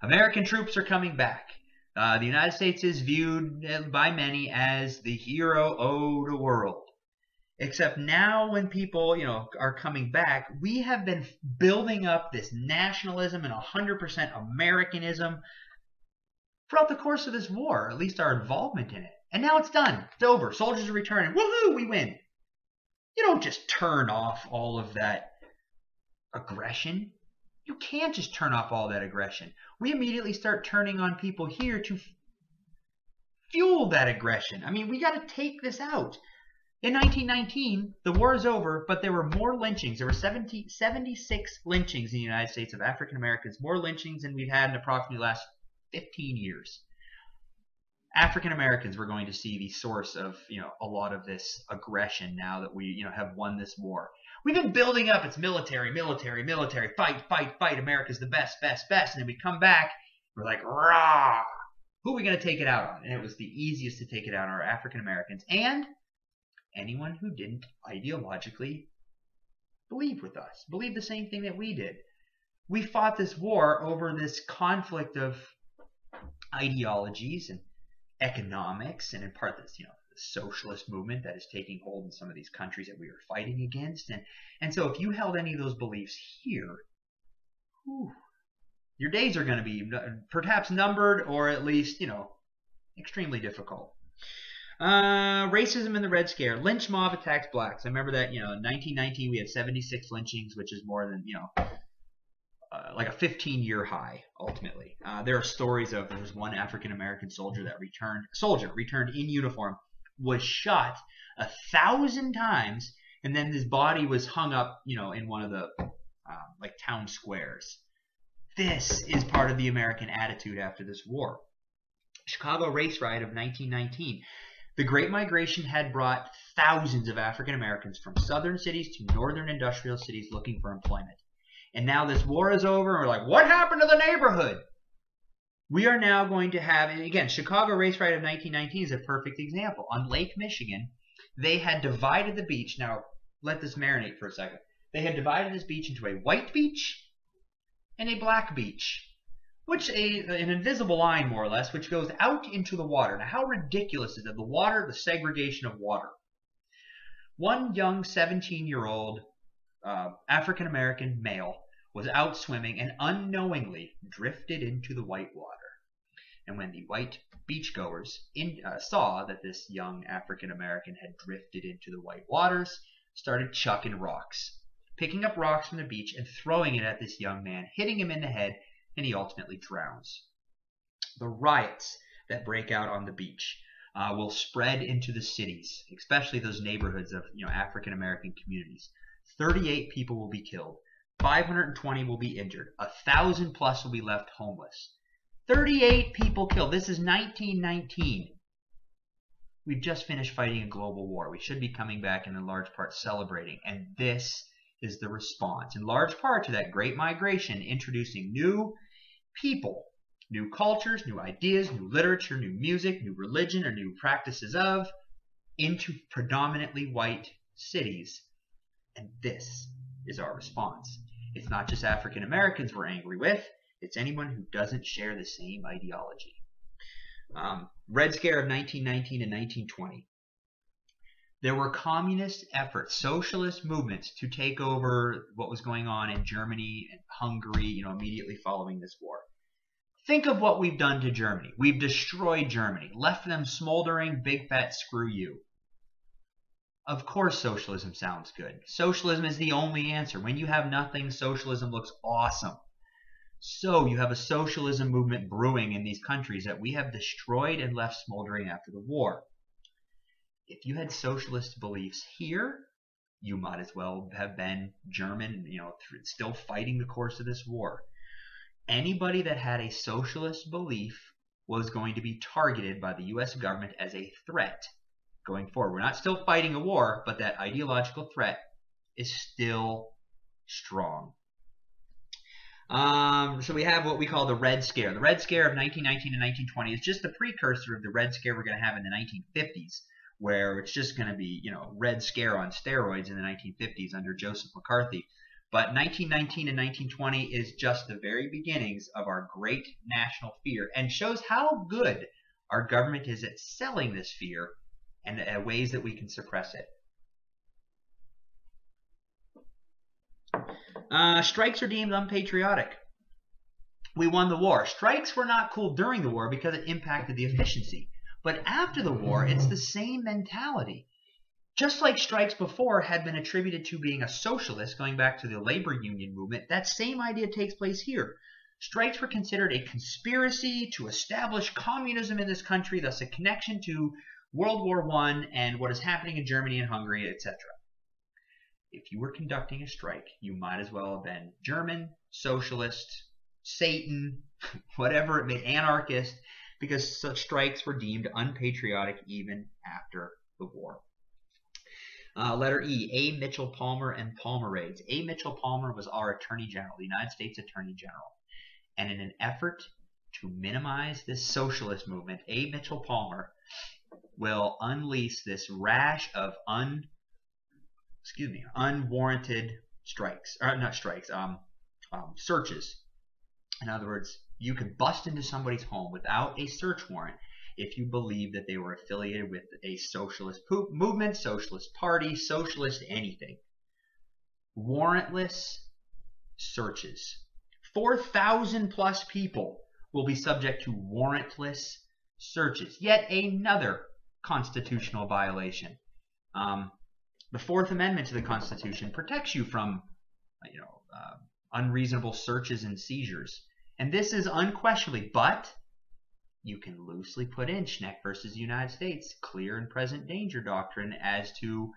American troops are coming back. The United States is viewed by many as the hero of the world. Except now when people, are coming back, we have been building up this nationalism and 100% Americanism throughout the course of this war, at least our involvement in it. And now it's done. It's over. Soldiers are returning. Woohoo, we win. You don't just turn off all of that aggression. You can't just turn off all that aggression. We immediately start turning on people here to fueled that aggression. I mean, we got to take this out. In 1919, the war is over, but there were more lynchings. There were 76 lynchings in the United States of African Americans, more lynchings than we've had in approximately the last 15 years. African Americans were going to see the source of, a lot of this aggression now that we, have won this war. We've been building up. It's military, military, military, fight, fight, fight. America's the best, best, best. And then we come back, we're like, rah! Who are we going to take it out on? And it was the easiest to take it out on our African Americans and anyone who didn't ideologically believe with us, believe the same thing that we did. We fought this war over this conflict of ideologies and economics, and in part this, the socialist movement that is taking hold in some of these countries that we are fighting against. And so if you held any of those beliefs here, your days are going to be perhaps numbered, or at least, extremely difficult. Racism and the Red Scare. Lynch mob attacks blacks. I remember that, in 1919 we had 76 lynchings, which is more than, like a 15-year high, ultimately. There are stories of, there was one African-American soldier that returned in uniform, was shot 1,000 times, and then his body was hung up, in one of the, like, town squares. This is part of the American attitude after this war. Chicago race riot of 1919. The Great Migration had brought thousands of African Americans from southern cities to northern industrial cities looking for employment. And now this war is over, and we're like, what happened to the neighborhood? We are now going to have, and again, Chicago race riot of 1919 is a perfect example. On Lake Michigan, they had divided the beach. Now, let this marinate for a second. They had divided this beach into a white beach and a black beach, which an invisible line, more or less, which goes out into the water. Now, how ridiculous is it? The water, the segregation of water. One young 17-year-old African-American male was out swimming and unknowingly drifted into the white water. And when the white beachgoers saw that this young African-American had drifted into the white waters, started chucking rocks, picking up rocks from the beach and throwing it at this young man, hitting him in the head, and he ultimately drowns. The riots that break out on the beach will spread into the cities, especially those neighborhoods of African American communities. 38 people will be killed. 520 will be injured. 1,000 plus will be left homeless. 38 people killed. This is 1919. We've just finished fighting a global war. We should be coming back and in large part celebrating. And this is the response, in large part, to that Great Migration, introducing new people, new cultures, new ideas, new literature, new music, new religion, or new practices of, into predominantly white cities. And this is our response. It's not just African Americans we're angry with, it's anyone who doesn't share the same ideology. Red Scare of 1919 and 1920. There were communist efforts, socialist movements to take over what was going on in Germany and Hungary, immediately following this war. Think of what we've done to Germany. We've destroyed Germany, left them smoldering, big fat screw you. Of course socialism sounds good. Socialism is the only answer. When you have nothing, socialism looks awesome. So you have a socialism movement brewing in these countries that we have destroyed and left smoldering after the war. If you had socialist beliefs here, you might as well have been German, still fighting the course of this war. Anybody that had a socialist belief was going to be targeted by the U.S. government as a threat going forward. We're not still fighting a war, but that ideological threat is still strong. So we have what we call the Red Scare. The Red Scare of 1919 and 1920 is just the precursor of the Red Scare we're going to have in the 1950s, where it's just going to be, Red Scare on steroids in the 1950s under Joseph McCarthy. But 1919 and 1920 is just the very beginnings of our great national fear, and shows how good our government is at selling this fear and ways that we can suppress it. Strikes are deemed unpatriotic. We won the war. Strikes were not cool during the war because it impacted the efficiency. But after the war, it's the same mentality. Just like strikes before had been attributed to being a socialist, going back to the labor union movement, that same idea takes place here. Strikes were considered a conspiracy to establish communism in this country, thus a connection to World War I and what is happening in Germany and Hungary, etc. If you were conducting a strike, you might as well have been German, socialist, Satan, whatever it may, anarchist, because such strikes were deemed unpatriotic even after the war. Letter E, A. Mitchell Palmer and Palmer raids. A. Mitchell Palmer was our Attorney General, the United States Attorney General. And in an effort to minimize this socialist movement, A. Mitchell Palmer will unleash this rash of unwarranted strikes, or not strikes, searches. In other words, you could bust into somebody's home without a search warrant if you believe that they were affiliated with a socialist movement, socialist party, socialist anything. Warrantless searches. 4,000 plus people will be subject to warrantless searches. Yet another constitutional violation. The Fourth Amendment to the Constitution protects you from, unreasonable searches and seizures. And this is unquestionably, but you can loosely put in Schneck versus United States, clear and present danger doctrine as to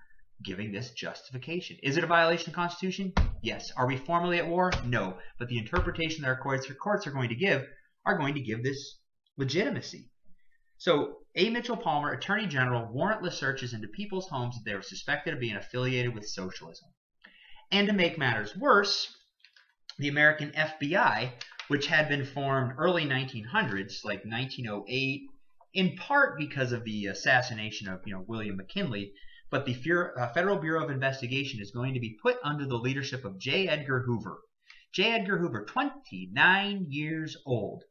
giving this justification. Is it a violation of the Constitution? Yes. Are we formally at war? No. But the interpretation that our courts are going to give this legitimacy. So, A. Mitchell Palmer, Attorney General, warrantless searches into people's homes that they were suspected of being affiliated with socialism. And to make matters worse, the American FBI, which had been formed early 1900s, like 1908, in part because of the assassination of William McKinley, but the Federal Bureau of Investigation is going to be put under the leadership of J. Edgar Hoover. J. Edgar Hoover, 29 years old,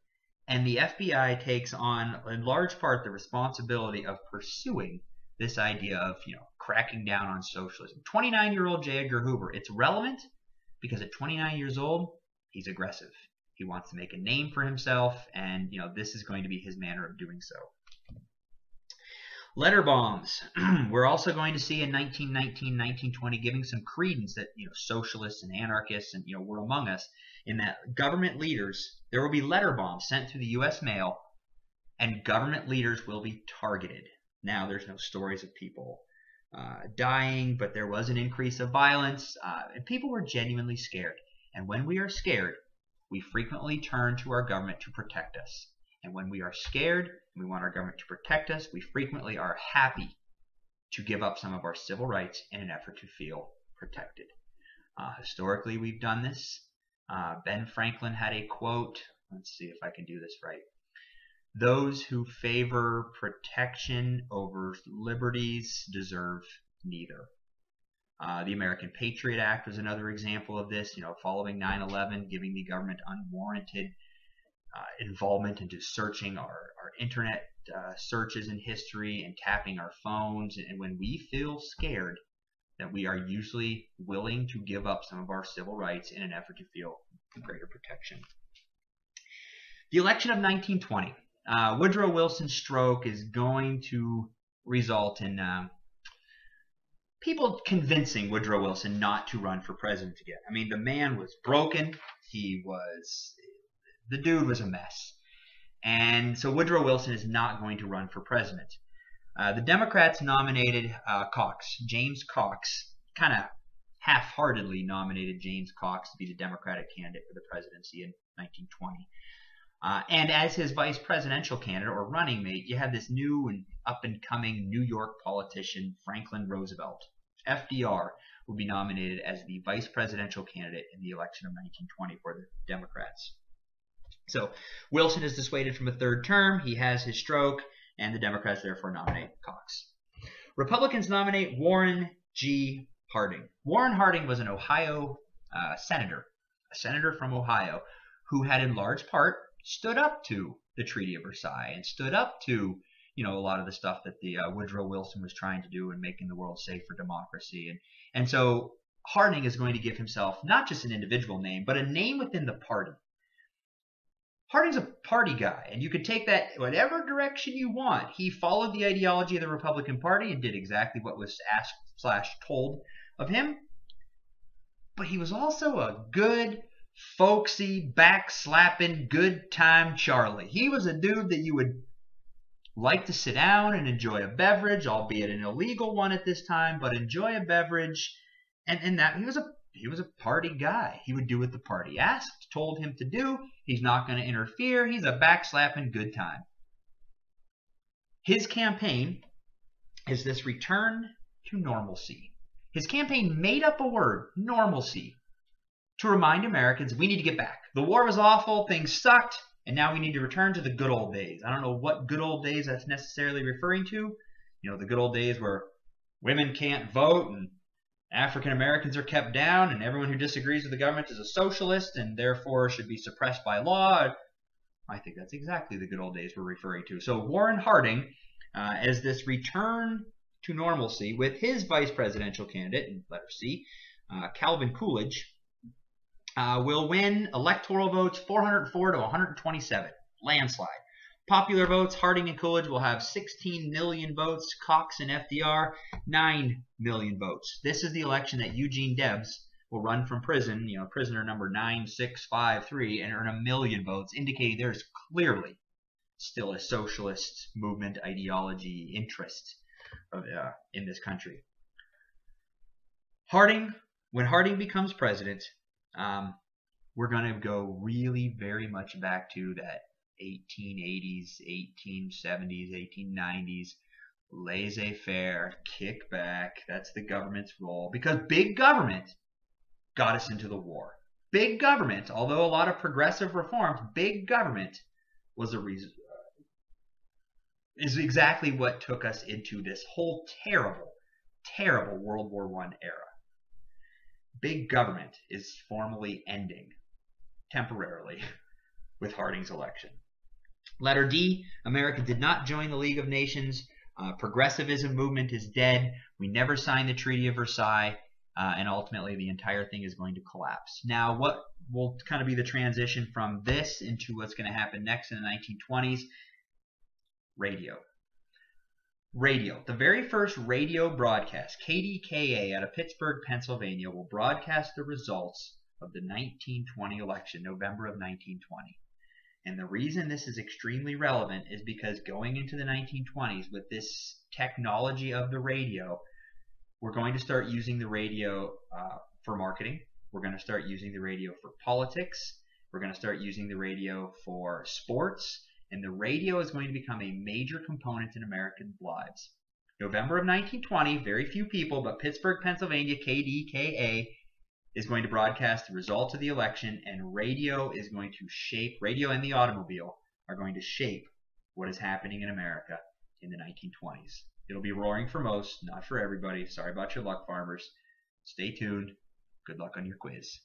and the FBI takes on, in large part, the responsibility of pursuing this idea of, cracking down on socialism. 29-year-old J. Edgar Hoover. It's relevant because at 29 years old, he's aggressive. He wants to make a name for himself, and this is going to be his manner of doing so. Letter bombs. We're also going to see in 1919, 1920 giving some credence that socialists and anarchists and were among us, in that government leaders, there will be letter bombs sent through the U.S. mail, and government leaders will be targeted. Now, there's no stories of people dying, but there was an increase of violence, and people were genuinely scared. And when we are scared, we frequently turn to our government to protect us. And when we are scared and we want our government to protect us, we frequently are happy to give up some of our civil rights in an effort to feel protected. Historically, we've done this. Ben Franklin had a quote. Let's see if I can do this right. Those who favor protection over liberties deserve neither. The American Patriot Act was another example of this, following 9/11, giving the government unwarranted involvement into searching our internet searches in history and tapping our phones. And when we feel scared, that we are usually willing to give up some of our civil rights in an effort to feel greater protection. The election of 1920. Woodrow Wilson's stroke is going to result in people convincing Woodrow Wilson not to run for president again. I mean, the man was broken. The dude was a mess. And so Woodrow Wilson is not going to run for president. The Democrats nominated James Cox, kind of half-heartedly nominated James Cox to be the Democratic candidate for the presidency in 1920. And as his vice presidential candidate or running mate, you had this new and up-and-coming New York politician, Franklin Roosevelt. FDR will be nominated as the vice presidential candidate in the election of 1920 for the Democrats. So Wilson is dissuaded from a third term. He has his stroke, and the Democrats therefore nominate Cox. Republicans nominate Warren G. Harding. Warren Harding was an Ohio senator, a senator from Ohio, who had in large part stood up to the Treaty of Versailles and stood up to a lot of the stuff that the Woodrow Wilson was trying to do in making the world safe for democracy. And so Harding is going to give himself not just an individual name, but a name within the party. Harding's a party guy, and you could take that whatever direction you want. He followed the ideology of the Republican Party and did exactly what was asked / told of him. But he was also a good, folksy, back-slapping, good time Charlie. He was a dude that you would like to sit down and enjoy a beverage, albeit an illegal one at this time, but enjoy a beverage. And that he was a party guy. He would do what the party asked, told him to do. He's not going to interfere. He's a back-slapping good time. His campaign is this return to normalcy. His campaign made up a word, normalcy, to remind Americans we need to get back. The war was awful, things sucked, and now we need to return to the good old days. I don't know what good old days that's necessarily referring to. You know, the good old days where women can't vote and African Americans are kept down and everyone who disagrees with the government is a socialist and therefore should be suppressed by law. I think that's exactly the good old days we're referring to. So Warren Harding, as this return to normalcy with his vice presidential candidate, in letter C, Calvin Coolidge, will win electoral votes 404 to 127. Landslide. Popular votes, Harding and Coolidge will have 16 million votes. Cox and FDR, 9 million votes. This is the election that Eugene Debs will run from prison, prisoner number 9653, and earn 1 million votes, indicating there's clearly still a socialist movement, ideology, interest in this country. When Harding becomes president, we're going to go really very much back to that 1880s, 1870s, 1890s, laissez-faire, kick back. That's the government's role, because big government got us into the war. Big government, although a lot of progressive reforms, big government was a reason, is exactly what took us into this whole terrible, terrible World War I era. Big government is formally ending, temporarily, with Harding's election. Letter D, America did not join the League of Nations. Progressivism movement is dead. We never signed the Treaty of Versailles, and ultimately the entire thing is going to collapse. Now, what will kind of be the transition from this into what's going to happen next in the 1920s? Radio. Radio. The very first radio broadcast, KDKA out of Pittsburgh, Pennsylvania, will broadcast the results of the 1920 election, November of 1920. And the reason this is extremely relevant is because going into the 1920s with this technology of the radio, we're going to start using the radio for marketing. We're going to start using the radio for politics. We're going to start using the radio for sports. And the radio is going to become a major component in American lives. November of 1920, very few people, but Pittsburgh, Pennsylvania, KDKA is going to broadcast the results of the election, and radio is going to shape, radio and the automobile are going to shape what is happening in America in the 1920s. It'll be roaring for most, not for everybody. Sorry about your luck, farmers. Stay tuned. Good luck on your quiz.